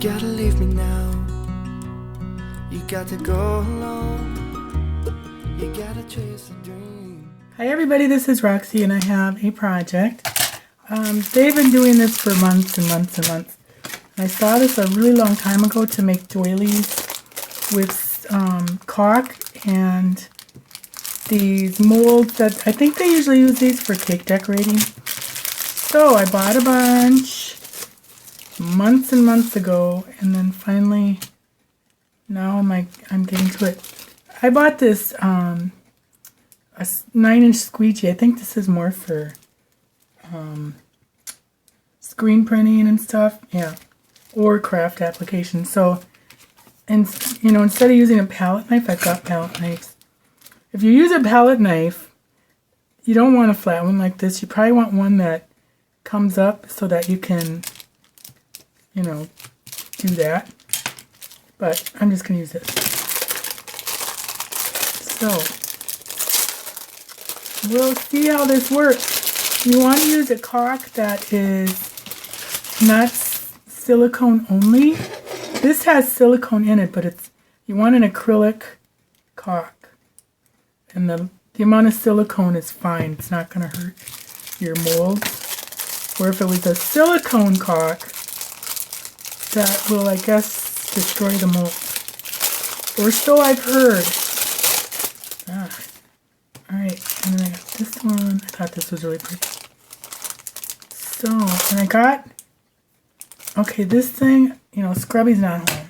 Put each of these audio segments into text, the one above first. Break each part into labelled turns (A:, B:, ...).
A: gotta leave me now. You got to go alone. You gotta chase a dream.
B: Hi everybody, this is Roxy and I have a project. They've been doing this for months and months and months. I saw this a really long time ago to make doilies with caulk and these molds that I think they usually use these for cake decorating. So I bought a bunch months and months ago, and then finally now I'm getting to it. I bought this a 9-inch squeegee. I think this is more for screen printing and stuff, yeah, or craft applications. So, and you know, instead of using a palette knife, I've got palette knives. If you use a palette knife, you don't want a flat one like this. You probably want one that comes up so that you can, you know, do that. But I'm just going to use this. So, we'll see how this works. You want to use a caulk that is not silicone only. This has silicone in it, but you want an acrylic caulk. And the amount of silicone is fine. It's not going to hurt your molds. Or if it was a silicone caulk, that will, I guess, destroy the mold. Or so I've heard. Alright, and then I got this one. I thought this was really pretty. So, and I got, okay, this thing, you know, Scrubby's not home.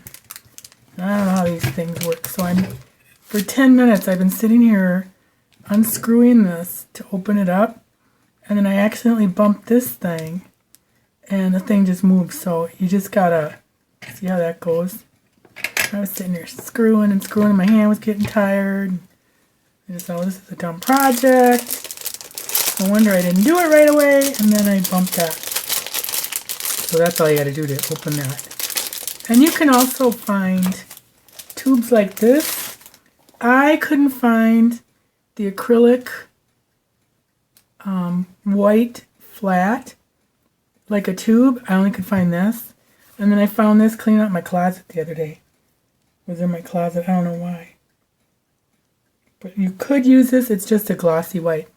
B: And I don't know how these things work. So for 10 minutes, I've been sitting here unscrewing this to open it up. And then I accidentally bumped this thing. And the thing just moved. So you just gotta see how that goes. I was sitting here screwing and screwing, and my hand was getting tired. I just thought, this is a dumb project. No wonder I didn't do it right away. And then I bumped that. So that's all you gotta do to open that. And you can also find tubes like this. I couldn't find the acrylic white flat like a tube. I only could find this. And then I found this cleaning out my closet the other day. It was in my closet. I don't know why. But you could use this. It's just a glossy white.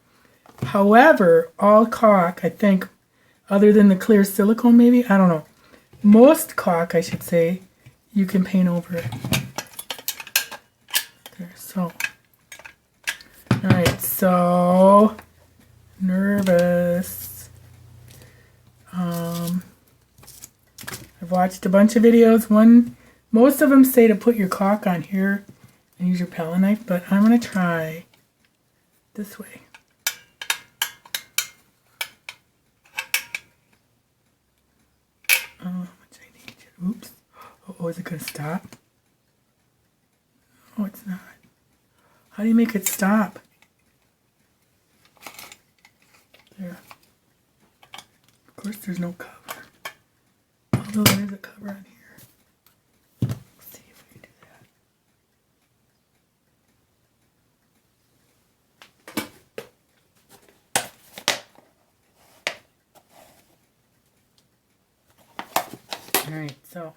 B: However, all caulk, I think, other than the clear silicone maybe, I don't know. Most caulk, I should say, you can paint over it. There, so. Alright, so nervous. I've watched a bunch of videos. Most of them say to put your caulk on here and use your palette knife, but I'm going to try this way. How much I need. Oops. Oh, is it going to stop? Oh, it's not. How do you make it stop? There. Of course, there's no cover. Although there is a cover on here. Let's see if we can do that. Alright, so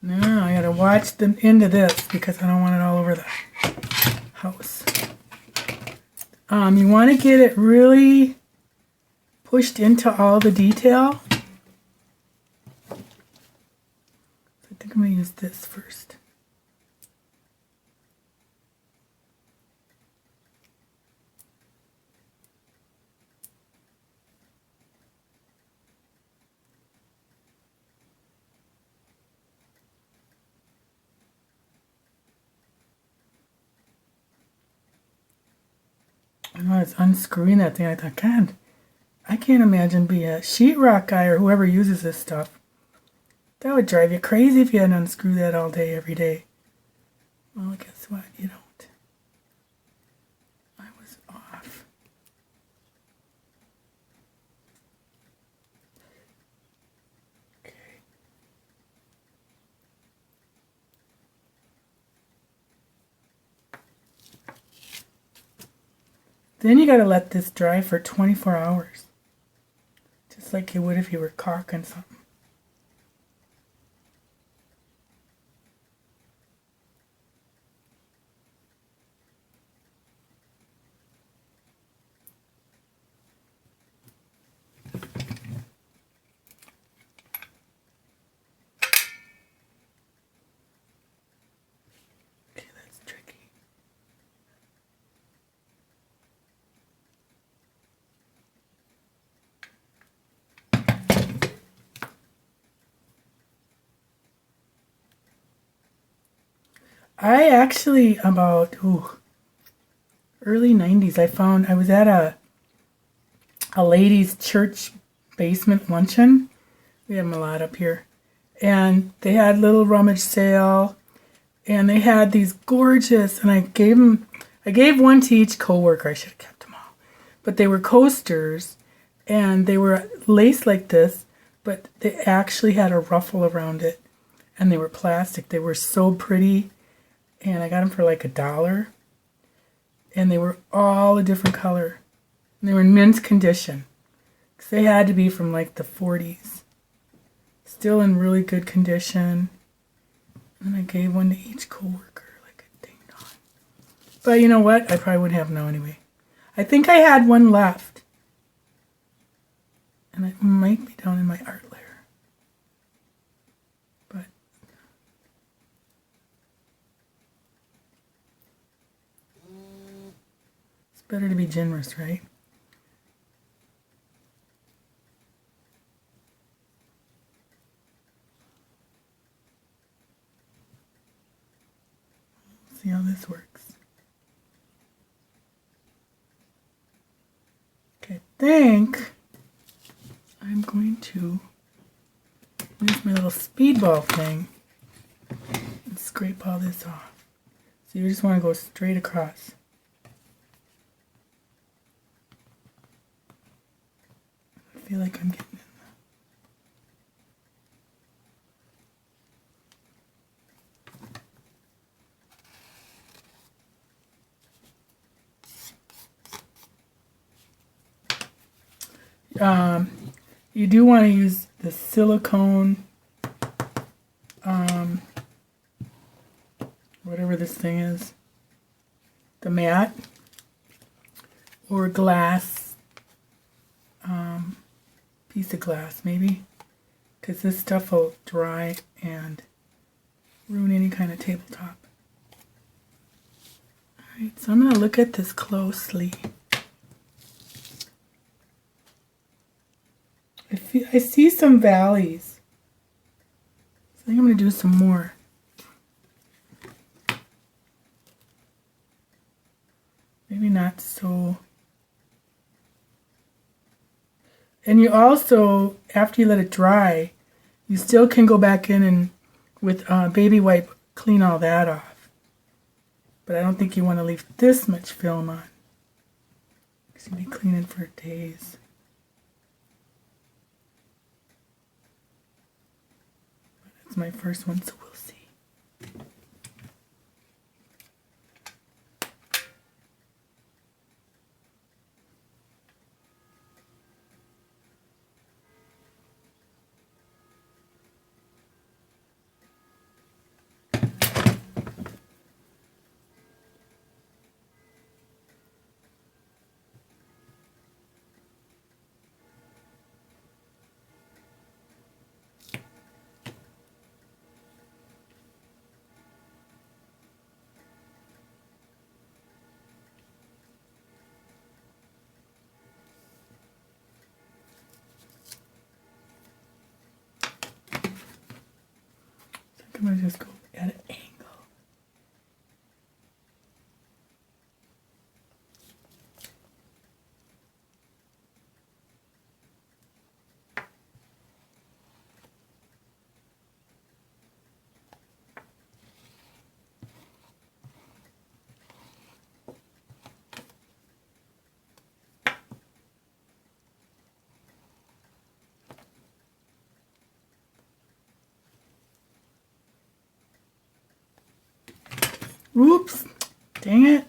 B: now I gotta watch the end of this because I don't want it all over the house. You want to get it really pushed into all the detail. I think I'm going to use this first. I know it's unscrewing that thing. I thought, God, I can't imagine being a sheetrock guy or whoever uses this stuff. That would drive you crazy if you had to unscrew that all day, every day. Well, guess what? You don't. I was off. Okay. Then you gotta let this dry for 24 hours. Just like you would if you were caulking something. I actually, about early 90s, I was at a ladies' church basement luncheon. We have them a lot up here. And they had little rummage sale. And they had these gorgeous, and I gave one to each coworker. I should have kept them all. But they were coasters, and they were laced like this, but they actually had a ruffle around it. And they were plastic. They were so pretty. And I got them for like $1. And they were all a different color. And they were in mint condition. Because they had to be from like the 40s. Still in really good condition. And I gave one to each coworker, like a ding dong. But you know what? I probably wouldn't have no anyway. I think I had one left. And it might be down in my art layer. But it's better to be generous, right? See how this works. Okay, I think I'm going to use my little speedball thing and scrape all this off. So you just want to go straight across. I feel like I'm getting in you do want to use the silicone, whatever this thing is, the mat, or glass, piece of glass maybe, because this stuff will dry and ruin any kind of tabletop. Alright, so I'm going to look at this closely. I see some valleys. So I think I'm going to do some more. Maybe not so. And you also, after you let it dry, you still can go back in and with baby wipe clean all that off. But I don't think you want to leave this much film on. Because you'll be cleaning for days. It's my first one, so we'll see. I'm going to just go at an angle. Oops, dang it.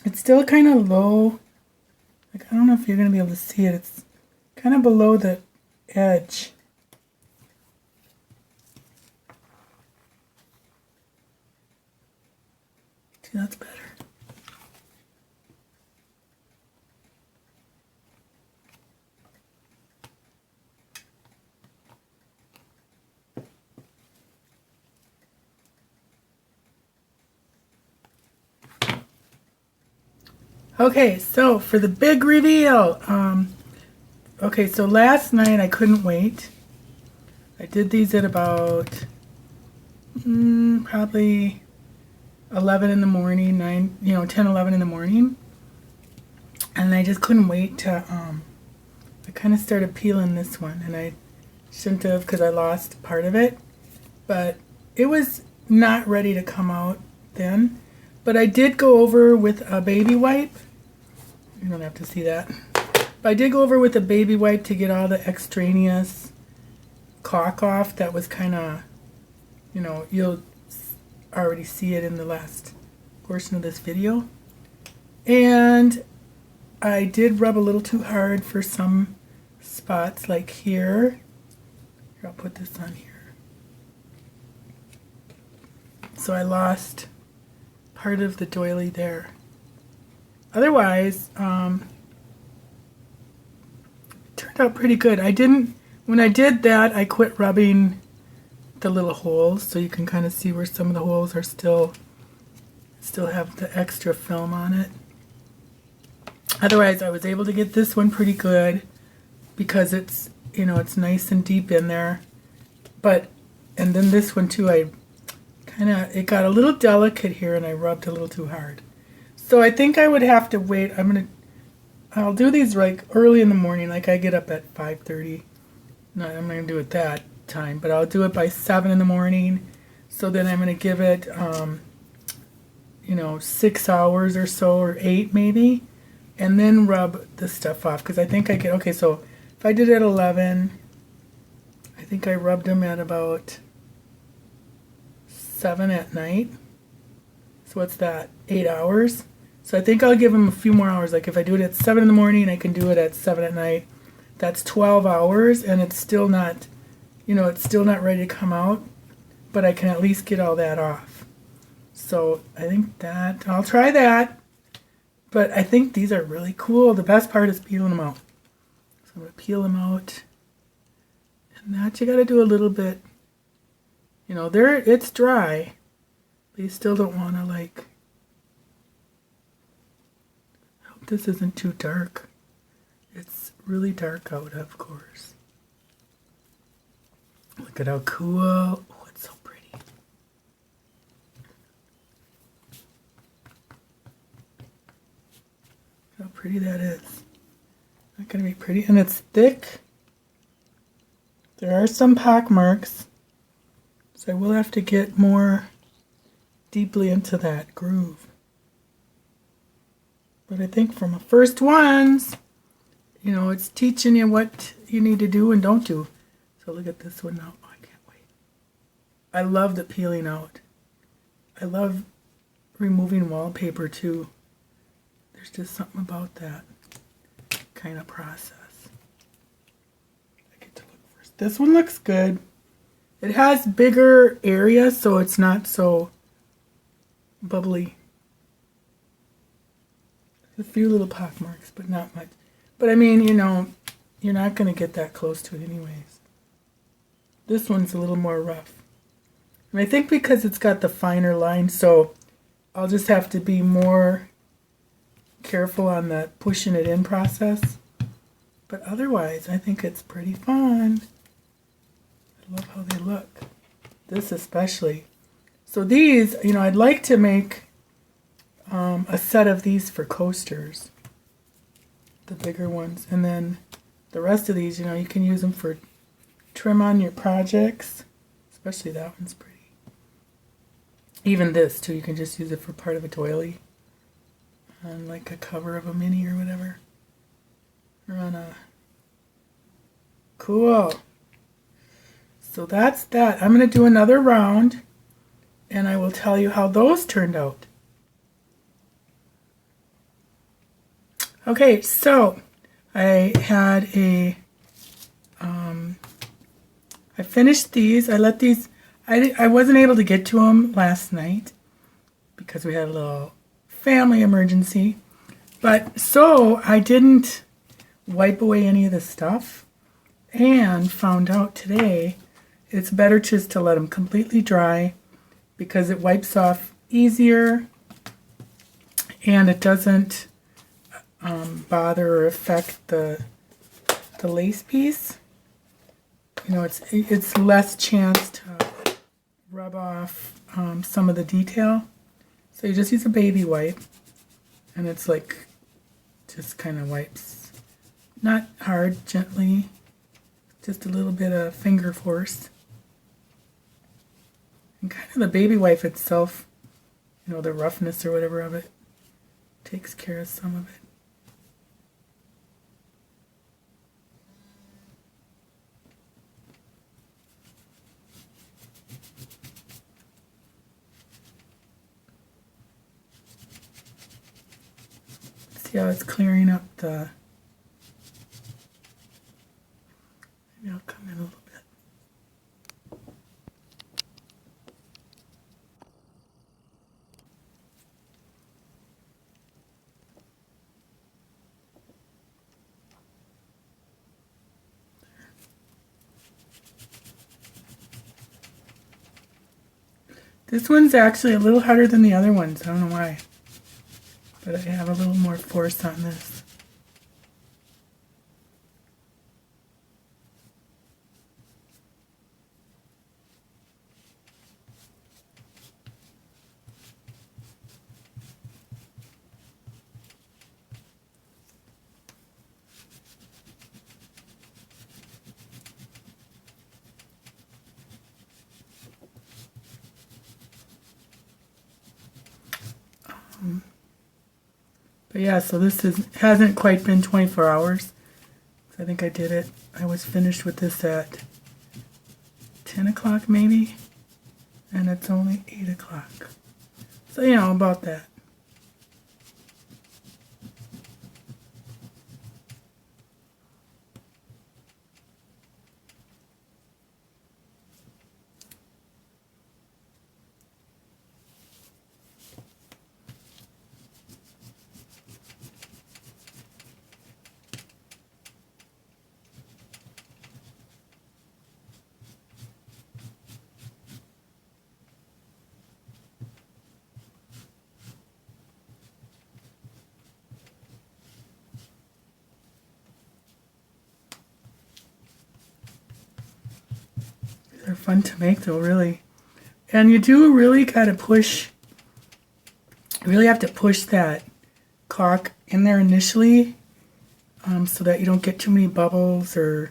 B: It's still kind of low. Like, I don't know if you're going to be able to see it. It's kind of below the edge. See, that's better. Okay, so for the big reveal. Okay, so last night I couldn't wait. I did these at about probably 11 in the morning, 10, 11 in the morning. And I just couldn't wait to, I kind of started peeling this one. And I shouldn't have because I lost part of it. But it was not ready to come out then. But I did go over with a baby wipe. You don't have to see that. But I did go over with a baby wipe to get all the extraneous caulk off. That was kind of, you'll already see it in the last portion of this video. And I did rub a little too hard for some spots, like here. Here, I'll put this on here. So I lost part of the doily there. Otherwise, it turned out pretty good. When I did that, I quit rubbing the little holes, so you can kind of see where some of the holes are still have the extra film on it. Otherwise, I was able to get this one pretty good because it's, it's nice and deep in there. And then this one too, it got a little delicate here and I rubbed a little too hard. So I think I would have to wait. I'll do these like early in the morning, like I get up at 5:30. No, I'm not going to do it that time, but I'll do it by 7 in the morning. So then I'm going to give it, 6 hours or so, or 8 maybe, and then rub the stuff off. Because I think okay, so if I did it at 11, I think I rubbed them at about 7 at night. So what's that? 8 hours. So I think I'll give them a few more hours. Like if I do it at 7 in the morning, I can do it at 7 at night. That's 12 hours, and it's still not, it's still not ready to come out, but I can at least get all that off. So I think I'll try that, but I think these are really cool. The best part is peeling them out. So I'm going to peel them out, and that you got to do a little bit, it's dry, but you still don't want to I hope this isn't too dark. It's really dark out, of course. Look at how cool. Oh, it's so pretty. How pretty that is. Not going to be pretty. And it's thick. There are some pock marks. So I will have to get more deeply into that groove. But I think from the first ones, it's teaching you what you need to do and don't do. So look at this one now. Oh, I can't wait. I love the peeling out. I love removing wallpaper too. There's just something about that kind of process. I get to look first. This one looks good. It has bigger area, so it's not so bubbly. A few little pock marks, but not much. But I mean, you're not going to get that close to it anyways. This one's a little more rough. And I think because it's got the finer line, so I'll just have to be more careful on the pushing it in process. But otherwise, I think it's pretty fun. I love how they look. This especially. So these, I'd like to make a set of these for coasters. The bigger ones, and then the rest of these, you can use them for trim on your projects, especially that one's pretty. Even this too, you can just use it for part of a doily on like a cover of a mini or whatever, or on a cool. So that's that. I'm going to do another round and I will tell you how those turned out. Okay, so I had I finished these. I let these, I wasn't able to get to them last night because we had a little family emergency. But so I didn't wipe away any of the stuff and found out today it's better just to let them completely dry because it wipes off easier and it doesn't bother or affect the lace piece. You know, it's less chance to rub off some of the detail. So you just use a baby wipe, and it's like just kind of wipes, not hard, gently, just a little bit of finger force. And kind of the baby wipe itself, you know, the roughness or whatever of it, takes care of some of it. See how it's clearing up the... Maybe I'll come in a little bit. This one's actually a little harder than the other ones. I don't know why. But I have a little more force on this. But yeah, so this hasn't quite been 24 hours. I think I did it. I was finished with this at 10 o'clock maybe, and it's only 8 o'clock. So, you know, about that. They're fun to make though, really. And you do really gotta push, you really have to push that caulk in there initially so that you don't get too many bubbles or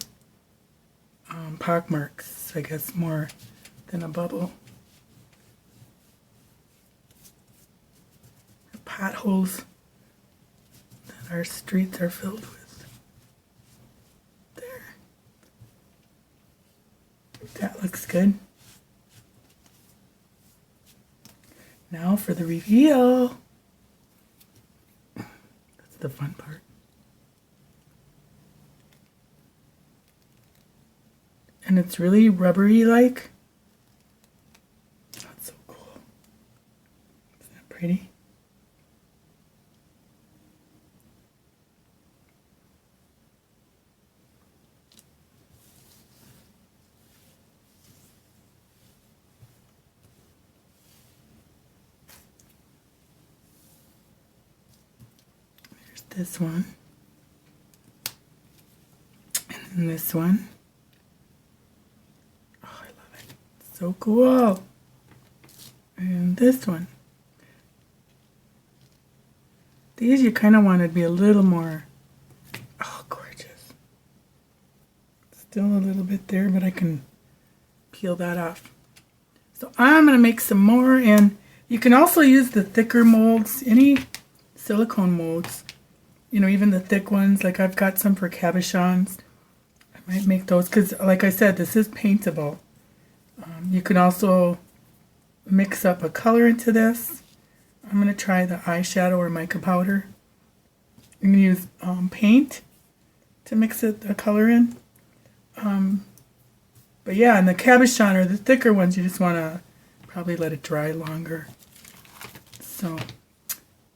B: pock marks, I guess, more than a bubble. The potholes that our streets are filled with. That looks good. Now for the reveal. That's the fun part. And it's really rubbery like. That's so cool. Isn't that pretty? This one, and then this one. Oh, I love it. So cool. And this one. These you kind of want to be a little more, oh, gorgeous. Still a little bit there, but I can peel that off. So I'm going to make some more, and you can also use the thicker molds, any silicone molds. You know, even the thick ones, like I've got some for cabochons. I might make those because, like I said, this is paintable. You can also mix up a color into this. I'm going to try the eyeshadow or mica powder. I'm going to use paint to mix a color in. But yeah, and the cabochon or the thicker ones, you just want to probably let it dry longer. So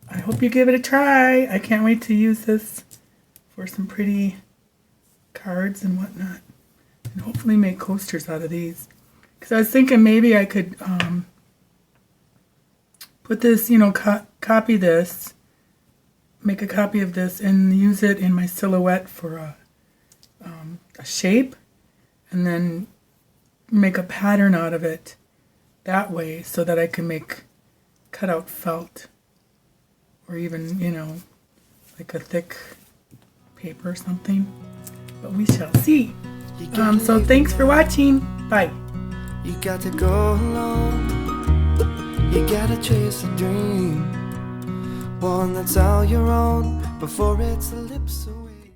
B: I hope you give it a try. I can't wait to use this for some pretty cards and whatnot. And hopefully make coasters out of these. Because I was thinking maybe I could put this, you know, copy this make a copy of this and use it in my silhouette for a shape, and then make a pattern out of it that way so that I can make cutout felt, or even, you know, like a thick paper or something. But we shall see. So thanks for watching. Bye.
A: You got to go alone. You gotta chase a dream, one that's all your own before it slips away.